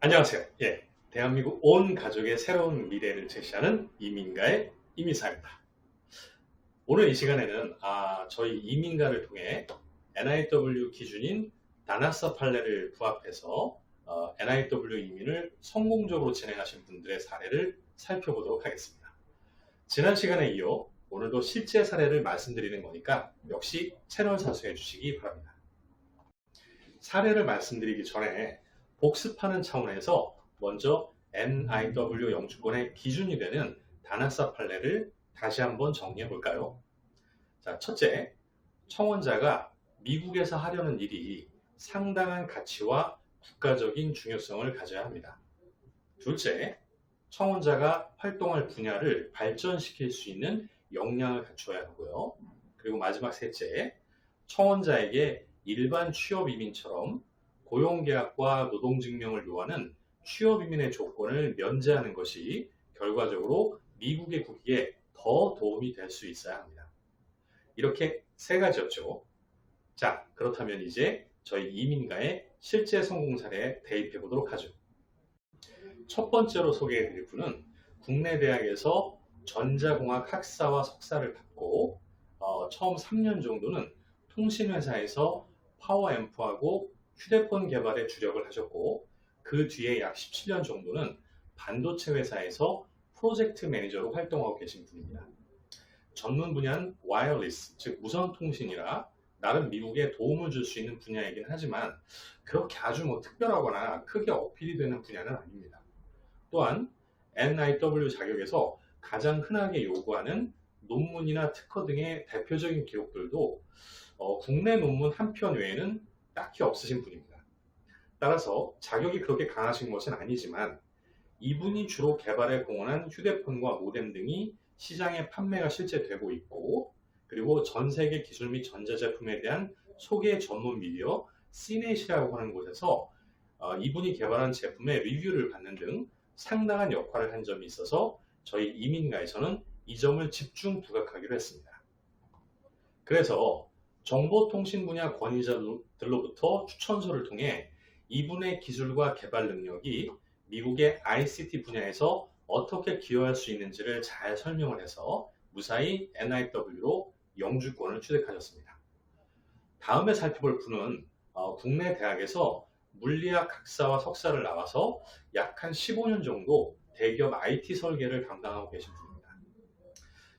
안녕하세요. 대한민국 온 가족의 새로운 미래를 제시하는 이민가의 이민사입니다. 오늘 이 시간에는 저희 이민가를 통해 NIW 기준인 다나사 판례를 부합해서 NIW 이민을 성공적으로 진행하신 분들의 사례를 살펴보도록 하겠습니다. 지난 시간에 이어 오늘도 실제 사례를 말씀드리는 거니까 역시 채널 사수해 주시기 바랍니다. 사례를 말씀드리기 전에 복습하는 차원에서 먼저 NIW 영주권의 기준이 되는 다나사 판례를 다시 한번 정리해 볼까요? 자, 첫째, 청원자가 미국에서 하려는 일이 상당한 가치와 국가적인 중요성을 가져야 합니다. 둘째, 청원자가 활동할 분야를 발전시킬 수 있는 역량을 갖춰야 하고요. 그리고 마지막 셋째, 청원자에게 일반 취업이민처럼 고용계약과 노동증명을 요하는 취업이민의 조건을 면제하는 것이 결과적으로 미국의 국익에 더 도움이 될 수 있어야 합니다. 이렇게 세 가지였죠. 자, 그렇다면 이제 저희 이민가의 실제 성공 사례에 대입해 보도록 하죠. 첫 번째로 소개해 드릴 분은 국내 대학에서 전자공학 학사와 석사를 받고 처음 3년 정도는 통신회사에서 파워앰프하고 휴대폰 개발에 주력을 하셨고 그 뒤에 약 17년 정도는 반도체 회사에서 프로젝트 매니저로 활동하고 계신 분입니다. 전문 분야는 와이어리스, 즉 무선 통신이라 나름 미국에 도움을 줄 수 있는 분야이긴 하지만 그렇게 아주 특별하거나 크게 어필이 되는 분야는 아닙니다. 또한 NIW 자격에서 가장 흔하게 요구하는 논문이나 특허 등의 대표적인 기록들도 국내 논문 한 편 외에는 딱히 없으신 분입니다. 따라서 자격이 그렇게 강하신 것은 아니지만 이분이 주로 개발에 공헌한 휴대폰과 모뎀 등이 시장에 판매가 실제 되고 있고 그리고 전 세계 기술 및 전자제품에 대한 소개 전문 미디어 시넷이라고 하는 곳에서 이분이 개발한 제품의 리뷰를 받는 등 상당한 역할을 한 점이 있어서 저희 이민가에서는 이 점을 집중 부각하기로 했습니다. 그래서 정보통신 분야 권위자들로부터 추천서를 통해 이분의 기술과 개발 능력이 미국의 ICT 분야에서 어떻게 기여할 수 있는지를 잘 설명을 해서 무사히 NIW로 영주권을 취득하셨습니다. 다음에 살펴볼 분은 국내 대학에서 물리학 학사와 석사를 나와서 약 한 15년 정도 대기업 IT 설계를 담당하고 계신 분입니다.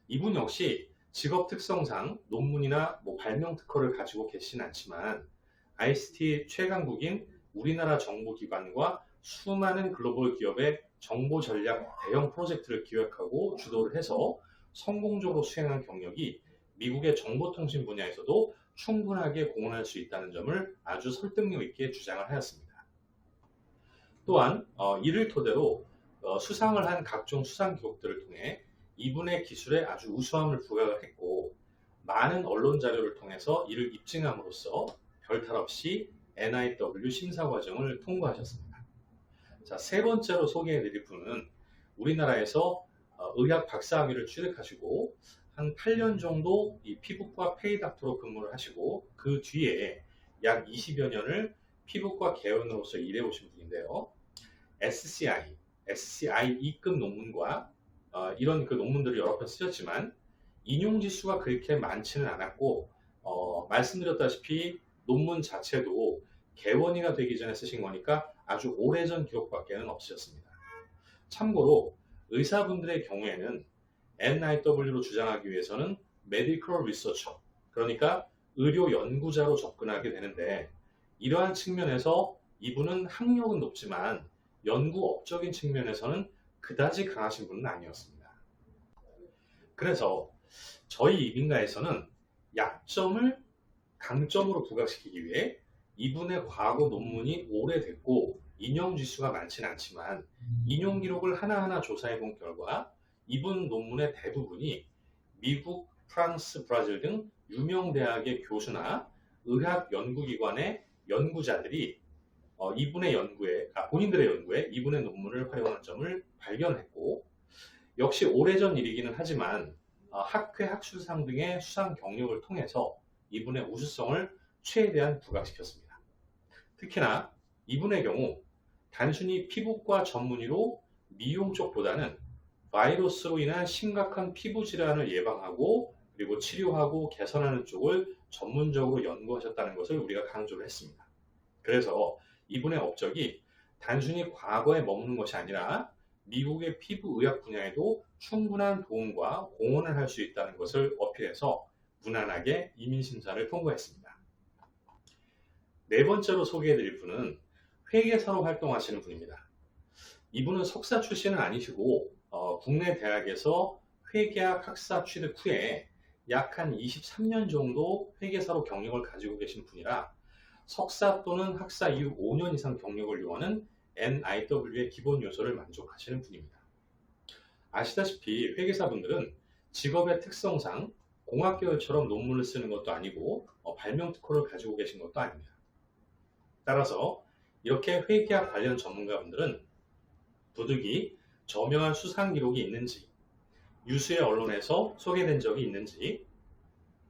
이분 역시 직업 특성상 논문이나 발명 특허를 가지고 계시진 않지만 ICT 최강국인 우리나라 정보기관과 수많은 글로벌 기업의 정보 전략 대형 프로젝트를 기획하고 주도를 해서 성공적으로 수행한 경력이 미국의 정보통신 분야에서도 충분하게 공헌할 수 있다는 점을 아주 설득력 있게 주장을 하였습니다. 또한 이를 토대로 수상을 한 각종 수상 기록들을 통해 이분의 기술에 아주 우수함을 부각을 했고 많은 언론 자료를 통해서 이를 입증함으로써 별탈 없이 NIW 심사 과정을 통과하셨습니다. 자, 세 번째로 소개해 드릴 분은 우리나라에서 의학 박사학위를 취득하시고 한 8년 정도 이 피부과 페이닥터로 근무를 하시고 그 뒤에 약 20여 년을 피부과 개원으로서 일해 오신 분인데요. SCI2급 논문과 이런 그 논문들을 여러 편 쓰셨지만 인용 지수가 그렇게 많지는 않았고 말씀드렸다시피 논문 자체도 개원이가 되기 전에 쓰신 거니까 아주 오래전 기록밖에는 없으셨습니다. 참고로 의사분들의 경우에는 NIW로 주장하기 위해서는 메디컬 리서처, 그러니까 의료 연구자로 접근하게 되는데 이러한 측면에서 이분은 학력은 높지만 연구업적인 측면에서는 그다지 강하신 분은 아니었습니다. 그래서 저희 이민가에서는 약점을 강점으로 부각시키기 위해 이분의 과거 논문이 오래됐고 인용 지수가 많지는 않지만 인용 기록을 하나하나 조사해 본 결과 이분 논문의 대부분이 미국, 프랑스, 브라질 등 유명 대학의 교수나 의학 연구기관의 연구자들이 이분의 연구에, 본인들의 연구에 이분의 논문을 활용하는 점을 발견했고 역시 오래전 일이기는 하지만 학회 학술상 등의 수상 경력을 통해서 이분의 우수성을 최대한 부각시켰습니다. 특히나 이분의 경우 단순히 피부과 전문의로 미용 쪽보다는 바이러스로 인한 심각한 피부 질환을 예방하고 그리고 치료하고 개선하는 쪽을 전문적으로 연구하셨다는 것을 우리가 강조를 했습니다. 그래서 이분의 업적이 단순히 과거에 머무는 것이 아니라 미국의 피부의학 분야에도 충분한 도움과 공헌을 할 수 있다는 것을 어필해서 무난하게 이민심사를 통과했습니다. 네 번째로 소개해드릴 분은 회계사로 활동하시는 분입니다. 이분은 석사 출신은 아니시고 국내 대학에서 회계학 학사 취득 후에 약 한 23년 정도 회계사로 경력을 가지고 계신 분이라 석사 또는 학사 이후 5년 이상 경력을 요하는 NIW의 기본 요소를 만족하시는 분입니다. 아시다시피 회계사분들은 직업의 특성상 공학계열처럼 논문을 쓰는 것도 아니고 발명 특허를 가지고 계신 것도 아닙니다. 따라서 이렇게 회계학 관련 전문가분들은 부득이 저명한 수상 기록이 있는지, 유수의 언론에서 소개된 적이 있는지,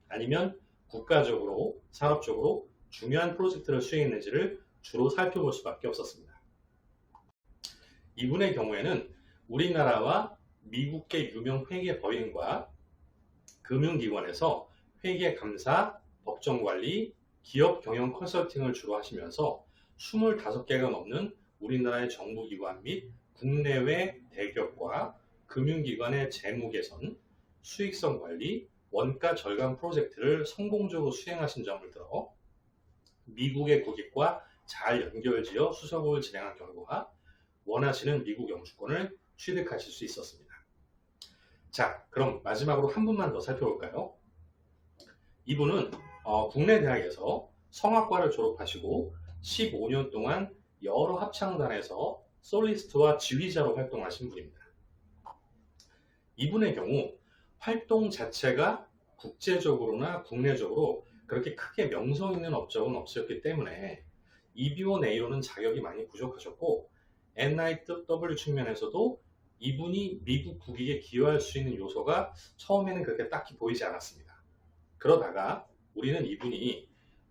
아니면 국가적으로, 산업적으로 중요한 프로젝트를 수행했는지를 주로 살펴볼 수밖에 없었습니다. 이분의 경우에는 우리나라와 미국계 유명 회계 법인과 금융기관에서 회계 감사, 법정관리, 기업 경영 컨설팅을 주로 하시면서 25개가 넘는 우리나라의 정부기관 및 국내외 대기업과 금융기관의 재무 개선, 수익성 관리, 원가 절감 프로젝트를 성공적으로 수행하신 점을 들어 미국의 고객과 잘 연결지어 수석을 진행한 결과 원하시는 미국 영주권을 취득하실 수 있었습니다. 자, 그럼 마지막으로 한 분만 더 살펴볼까요? 이분은 국내 대학에서 성악과를 졸업하시고 15년 동안 여러 합창단에서 솔리스트와 지휘자로 활동하신 분입니다. 이분의 경우 활동 자체가 국제적으로나 국내적으로 그렇게 크게 명성 있는 업적은 없었기 때문에 EB1A로는 자격이 많이 부족하셨고 NIW 측면에서도 이분이 미국 국익에 기여할 수 있는 요소가 처음에는 그렇게 딱히 보이지 않았습니다. 그러다가 우리는 이분이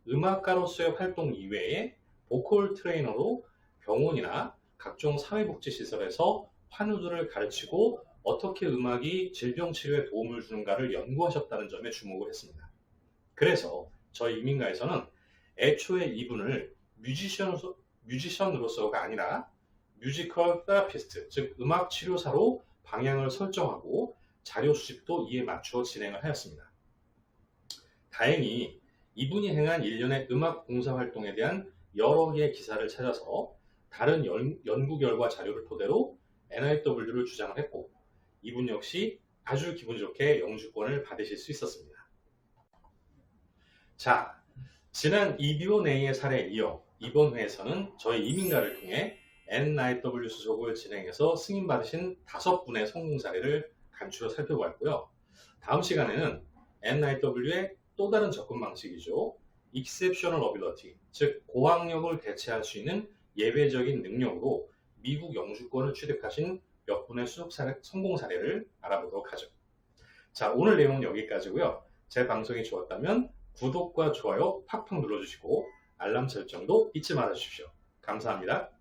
음악가로서의 활동 이외에 보컬 트레이너로 병원이나 각종 사회복지시설에서 환우들을 가르치고 어떻게 음악이 질병 치료에 도움을 주는가를 연구하셨다는 점에 주목을 했습니다. 그래서 저희 이민가에서는 애초에 이분을 뮤지션으로서가 아니라 뮤지컬 테라피스트, 즉 음악 치료사로 방향을 설정하고 자료 수집도 이에 맞추어 진행을 하였습니다. 다행히 이분이 행한 일련의 음악 봉사활동에 대한 여러 개의 기사를 찾아서 다른 연구 결과 자료를 토대로 NIW를 주장을 했고 이분 역시 아주 기분 좋게 영주권을 받으실 수 있었습니다. 자, 지난 EB1A의 사례에 이어 이번 회에서는 저희 이민가를 통해 NIW 수속을 진행해서 승인받으신 5분의 성공 사례를 간추려 살펴보았고요. 다음 시간에는 NIW의 또 다른 접근 방식이죠. Exceptional Ability, 즉 고학력을 대체할 수 있는 예외적인 능력으로 미국 영주권을 취득하신 몇 분의 수속 성공 사례를 알아보도록 하죠. 자, 오늘 내용은 여기까지고요. 제 방송이 좋았다면 구독과 좋아요 팍팍 눌러주시고 알람 설정도 잊지 말아주십시오. 감사합니다.